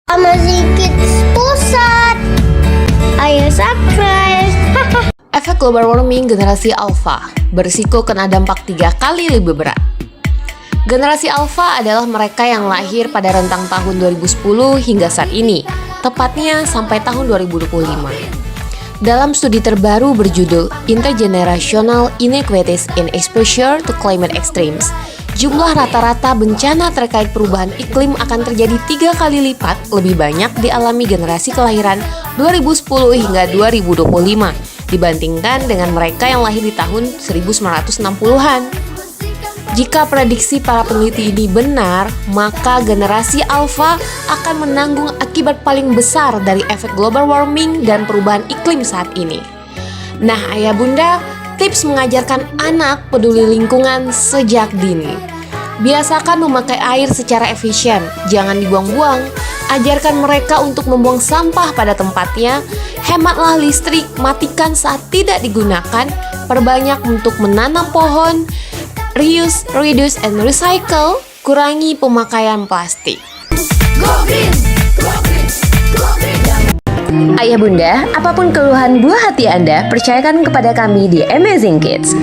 Amazing Kids Pusat. Ayo subscribe. Efek global warming generasi alfa berisiko kena dampak 3 kali lebih berat. Generasi alfa adalah mereka yang lahir pada rentang tahun 2010 hingga saat ini, tepatnya sampai tahun 2025. Dalam studi terbaru berjudul Intergenerational Inequities in Exposure to Climate Extremes, jumlah rata-rata bencana terkait perubahan iklim akan terjadi 3 kali lipat lebih banyak dialami generasi kelahiran 2010 hingga 2025 dibandingkan dengan mereka yang lahir di tahun 1960-an. Jika prediksi para peneliti ini benar, maka generasi alfa akan menanggung akibat paling besar dari efek global warming dan perubahan iklim saat ini. Nah, ayah bunda, tips mengajarkan anak peduli lingkungan sejak dini. Biasakan memakai air secara efisien, jangan dibuang-buang. Ajarkan mereka untuk membuang sampah pada tempatnya, hematlah listrik, matikan saat tidak digunakan, perbanyak untuk menanam pohon, reuse, reduce, and recycle, kurangi pemakaian plastik. Go green, go green, go green. Ayah bunda, apapun keluhan buah hati Anda, percayakan kepada kami di Amazing Kids.